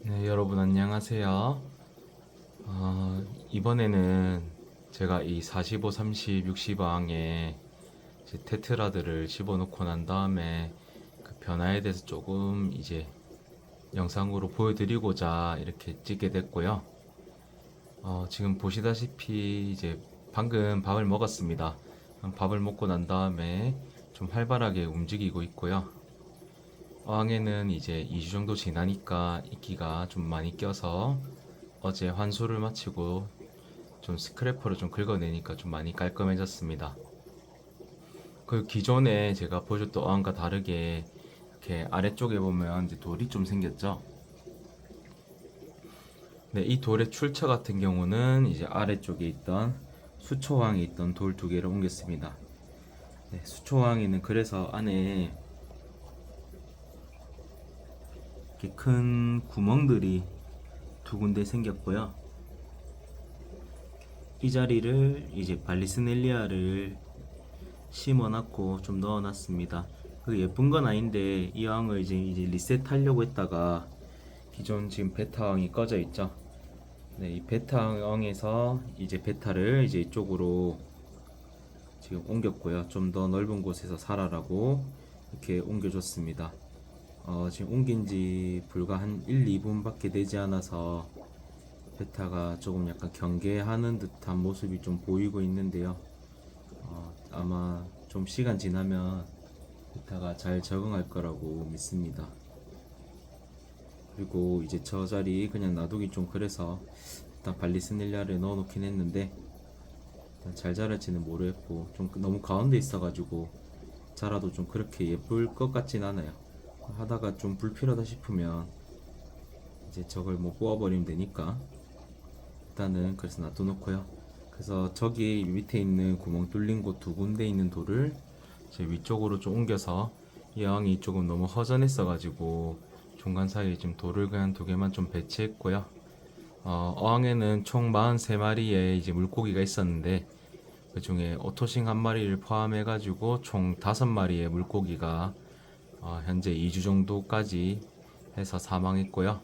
네, 여러분 안녕하세요. 이번에는 제가 이 45, 30, 60항에 테트라드를 집어넣고 난 다음에 그 변화에 대해서 조금 이제 영상으로 보여드리고자 이렇게 찍게 됐고요. 지금 보시다시피 이제 방금 밥을 먹었습니다. 밥을 먹고 난 다음에 좀 활발하게 움직이고 있고요. 어항에는 이제 2주 정도 지나니까 이끼가 좀 많이 껴서 어제 환수를 마치고 좀 스크래퍼로 좀 긁어내니까 좀 많이 깔끔해졌습니다. 그 기존에 제가 보여줬던 어항과 다르게 이렇게 아래쪽에 보면 이제 돌이 좀 생겼죠. 네, 이 돌의 출처 같은 경우는 이제 아래쪽에 있던 수초항에 있던 돌 두 개를 옮겼습니다. 네, 수초항에는 그래서 안에 이렇게 큰 구멍들이 두 군데 생겼고요. 이 자리를 이제 발리스넬리아를 심어놨고 좀 넣어놨습니다. 그 예쁜 건 아닌데 이 어항을 이제 리셋하려고 했다가 기존 지금 베타항이 꺼져 있죠. 네, 이 베타항에서 이제 베타를 이제 이쪽으로 지금 옮겼고요. 좀 더 넓은 곳에서 살아라고 이렇게 옮겨줬습니다. 지금 옮긴 지 불과 한 1, 2분밖에 되지 않아서 베타가 조금 약간 경계하는 듯한 모습이 좀 보이고 있는데요. 아마 좀 시간 지나면 베타가 잘 적응할 거라고 믿습니다. 그리고 이제 저 자리 그냥 놔두기 좀 그래서 일단 발리스넬리아를 넣어 놓긴 했는데 일단 잘 자랄지는 모르겠고 좀 너무 가운데 있어가지고 자라도 좀 그렇게 예쁠 것 같진 않아요. 하다가 좀 불필요하다 싶으면 이제 저걸 뭐 뽑아버리면 되니까 일단은 그래서 놔둬놓고요. 그래서 저기 밑에 있는 구멍 뚫린 곳 두 군데 있는 돌을 제 위쪽으로 좀 옮겨서 이 어항이 조금 너무 허전했어가지고 중간 사이에 지금 돌을 그냥 두 개만 좀 배치했고요. 어항에는 총 43마리의 이제 물고기가 있었는데 그 중에 오토싱 한 마리를 포함해가지고 총 5마리의 물고기가 현재 2주 정도까지 해서 사망했고요.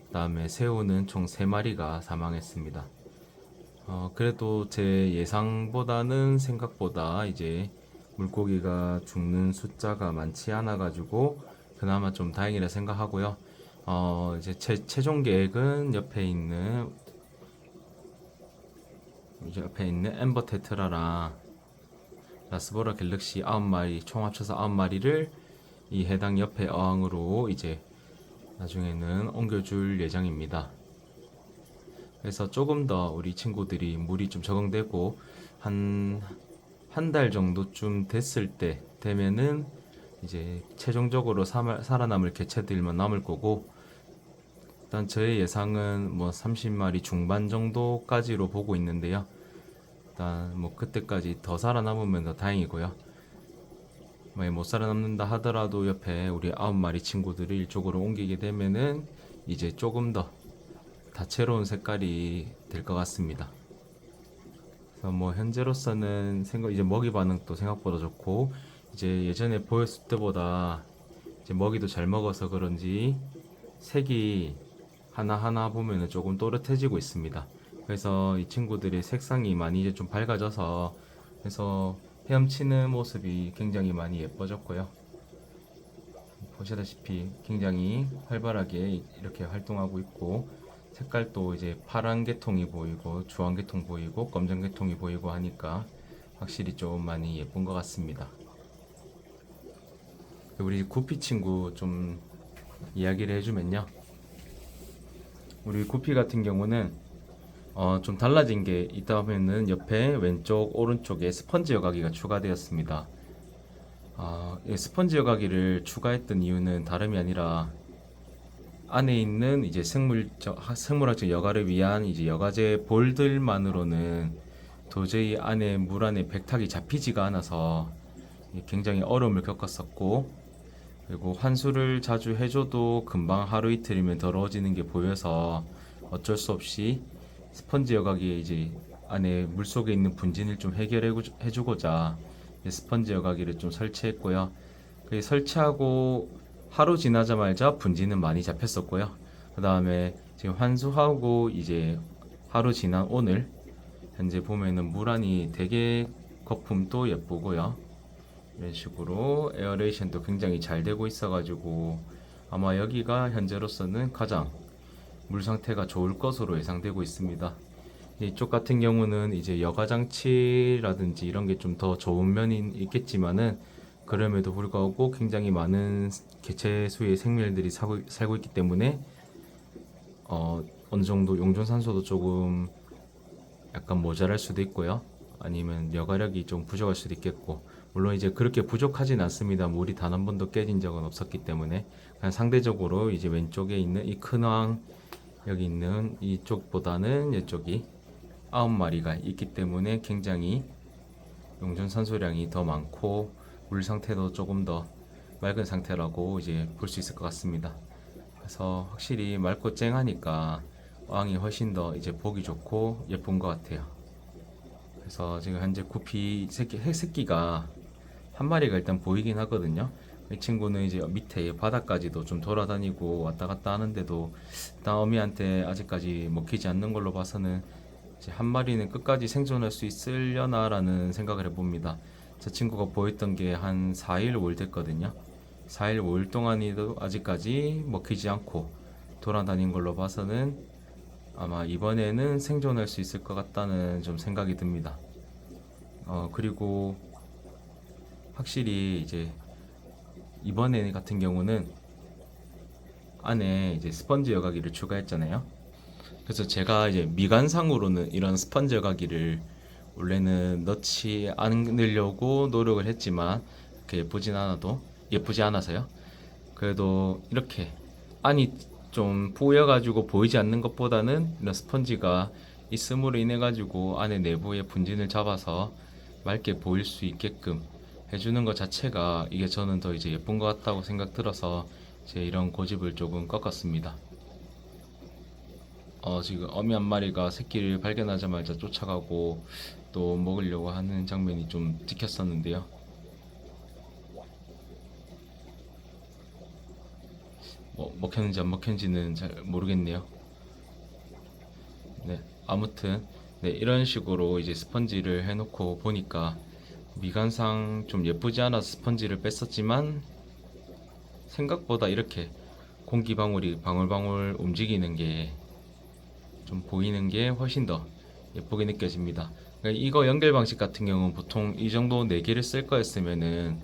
그 다음에 새우는 총 3마리가 사망했습니다. 그래도 제 예상보다는 생각보다 이제 물고기가 죽는 숫자가 많지 않아 가지고 그나마 좀 다행이라 생각하고요. 이제 최종 계획은 옆에 있는 엠버 테트라랑 라스보라 갤럭시 9마리 총 합쳐서 9마리를 이 해당 옆에 어항으로 이제 나중에는 옮겨줄 예정입니다. 그래서 조금 더 우리 친구들이 물이 좀 적응되고 한 달 정도쯤 됐을 때 되면은 이제 최종적으로 살아남을 개체들만 남을 거고 일단 저의 예상은 뭐 30마리 중반 정도까지로 보고 있는데요. 일단 뭐 그때까지 더 살아남으면 더 다행이고요. 만약 못 살아남는다 하더라도 옆에 우리 9마리 친구들을 이쪽으로 옮기게 되면은 이제 조금 더 다채로운 색깔이 될 것 같습니다. 그래서 뭐 현재로서는 이제 먹이 반응도 생각보다 좋고 이제 예전에 보였을 때보다 이제 먹이도 잘 먹어서 그런지 색이 하나하나 보면은 조금 또렷해지고 있습니다. 그래서 이 친구들의 색상이 많이 이제 좀 밝아져서 그래서 헤엄치는 모습이 굉장히 많이 예뻐졌고요. 보시다시피 굉장히 활발하게 이렇게 활동하고 있고 색깔도 이제 파란 계통이 보이고 주황 계통 보이고 검정 계통이 보이고 하니까 확실히 좀 많이 예쁜 것 같습니다. 우리 구피 친구 좀 이야기를 해주면요. 우리 구피 같은 경우는 좀 달라진 게 있다 하면은 옆에 왼쪽 오른쪽에 스펀지 여과기가 추가되었습니다. 이 스펀지 여과기를 추가했던 이유는 다름이 아니라 안에 있는 이제 생물학적 여과를 위한 이제 여과제 볼들만으로는 도저히 물 안에 백탁이 잡히지가 않아서 굉장히 어려움을 겪었었고, 그리고 환수를 자주 해줘도 금방 하루 이틀이면 더러워지는 게 보여서 어쩔 수 없이 스펀지 여과기에 이제 안에 물 속에 있는 분진을 좀 해주고자 스펀지 여과기를 좀 설치했고요. 설치하고 하루 지나자마자 분진은 많이 잡혔었고요. 그 다음에 지금 환수하고 이제 하루 지난 오늘 현재 보면은 무란히 되게 거품도 예쁘고요. 이런 식으로 에어레이션도 굉장히 잘 되고 있어가지고 아마 여기가 현재로서는 가장 물 상태가 좋을 것으로 예상되고 있습니다. 이쪽 같은 경우는 이제 여가 장치라든지 이런 게 좀 더 좋은 면이 있겠지만은 그럼에도 불구하고 굉장히 많은 개체 수의 생물들이 살고 있기 때문에 어느 정도 용존산소도 조금 약간 모자랄 수도 있고요. 아니면 여가력이 좀 부족할 수도 있겠고, 물론 이제 그렇게 부족하진 않습니다. 물이 단 한 번도 깨진 적은 없었기 때문에 그냥 상대적으로 이제 왼쪽에 있는 이 큰 어항 여기 있는 이쪽보다는 이쪽이 9마리가 있기 때문에 굉장히 용존 산소량이 더 많고 물 상태도 조금 더 맑은 상태라고 이제 볼 수 있을 것 같습니다. 그래서 확실히 맑고 쨍하니까 어항이 훨씬 더 이제 보기 좋고 예쁜 것 같아요. 그래서 지금 현재 구피 새끼가 한 마리가 일단 보이긴 하거든요. 이 친구는 이제 밑에 바닥까지도 좀 돌아다니고 왔다 갔다 하는데도 일단 어미한테 아직까지 먹히지 않는 걸로 봐서는 이제 한 마리는 끝까지 생존할 수 있으려나라는 생각을 해봅니다. 저 친구가 보였던 게 한 4일 5일 됐거든요. 4일 5일 동안에도 아직까지 먹히지 않고 돌아다닌 걸로 봐서는 아마 이번에는 생존할 수 있을 것 같다는 좀 생각이 듭니다. 그리고 확실히 이제 이번에 같은 경우는 안에 이제 스펀지 여과기를 추가했잖아요. 그래서 제가 이제 미관상으로는 이런 스펀지 여과기를 원래는 넣지 않으려고 노력을 했지만 예쁘지 않아서요. 그래도 이렇게 안이 좀 부여가지고 보이지 않는 것보다는 이런 스펀지가 있음으로 인해 가지고 안에 내부의 분진을 잡아서 맑게 보일 수 있게끔 해주는 것 자체가 이게 저는 더 이제 예쁜 것 같다고 생각 들어서 제 이런 고집을 조금 꺾었습니다. 지금 어미 한 마리가 새끼를 발견하자마자 쫓아가고 또 먹으려고 하는 장면이 좀 찍혔었는데요. 먹혔는지 안 먹혔는지는 잘 모르겠네요. 네, 아무튼 네, 이런 식으로 이제 스펀지를 해놓고 보니까 미관상 좀 예쁘지 않아서 스펀지를 뺐었지만 생각보다 이렇게 공기방울이 방울방울 움직이는 게 좀 보이는 게 훨씬 더 예쁘게 느껴집니다. 그러니까 이거 연결 방식 같은 경우는 보통 이 정도 4개를 쓸 거였으면은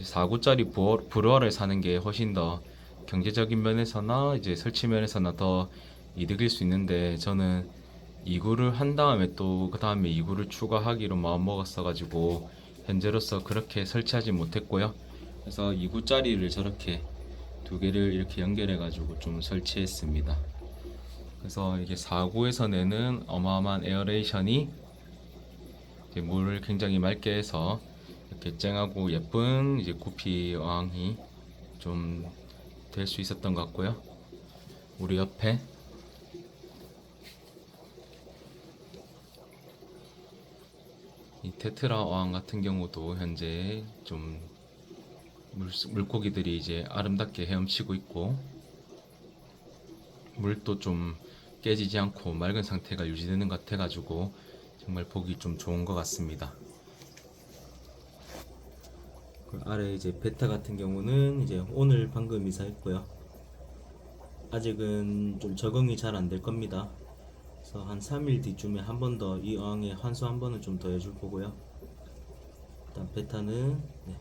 4구짜리 브로어를 사는 게 훨씬 더 경제적인 면에서나 이제 설치 면에서나 더 이득일 수 있는데 저는 2구를 한 다음에 또 그 다음에 2구를 추가하기로 마음먹었어 가지고 현재로서 그렇게 설치하지 못했고요. 그래서 2구짜리를 저렇게 2개를 이렇게 연결해 가지고 좀 설치했습니다. 그래서 이게 4구에서 내는 어마어마한 에어레이션이 이제 물을 굉장히 맑게 해서 이렇게 쨍하고 예쁜 이제 구피 어항이 좀 될 수 있었던 것 같고요. 우리 옆에 이 테트라 어항 같은 경우도 현재 좀 물고기들이 이제 아름답게 헤엄치고 있고 물도 좀 깨지지 않고 맑은 상태가 유지되는 것 같아가지고 정말 보기 좀 좋은 것 같습니다. 그 아래 이제 베타 같은 경우는 이제 오늘 방금 이사했고요. 아직은 좀 적응이 잘 안 될 겁니다. 그래서 한 3일 뒤쯤에 한 번 더 이 어항에 환수 한 번은 좀 더 해줄 거고요. 일단 베타는 네,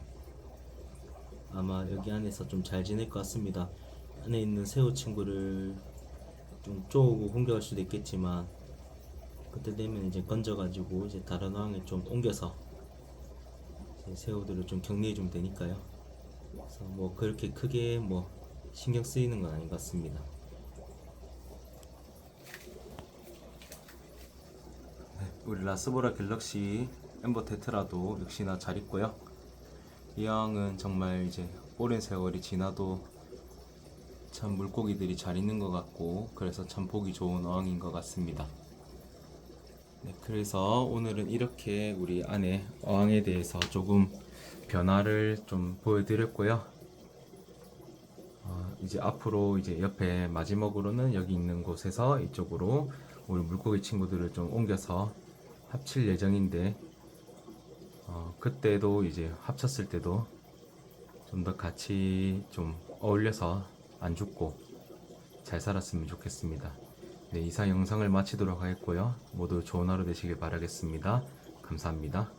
아마 여기 안에서 좀 잘 지낼 것 같습니다. 안에 있는 새우 친구를 좀 쪼우고 공격할 수도 있겠지만 그때 되면 이제 건져가지고 이제 다른 어항에 좀 옮겨서 새우들을 좀 격리해 주면 되니까요. 그래서 뭐 그렇게 크게 뭐 신경 쓰이는 건 아닌 것 같습니다. 네, 우리 라스보라 갤럭시 엠버 테트라도 역시나 잘 있고요. 이 어항은 정말 이제 오랜 세월이 지나도 참 물고기들이 잘 있는 것 같고 그래서 참 보기 좋은 어항인 것 같습니다. 네, 그래서 오늘은 이렇게 우리 안에 어항에 대해서 조금 변화를 좀 보여드렸고요. 이제 앞으로 이제 옆에 마지막으로는 여기 있는 곳에서 이쪽으로 우리 물고기 친구들을 좀 옮겨서 합칠 예정인데, 그때도 이제 합쳤을 때도 좀 더 같이 좀 어울려서 안 죽고 잘 살았으면 좋겠습니다. 네, 이상 영상을 마치도록 하겠고요. 모두 좋은 하루 되시길 바라겠습니다. 감사합니다.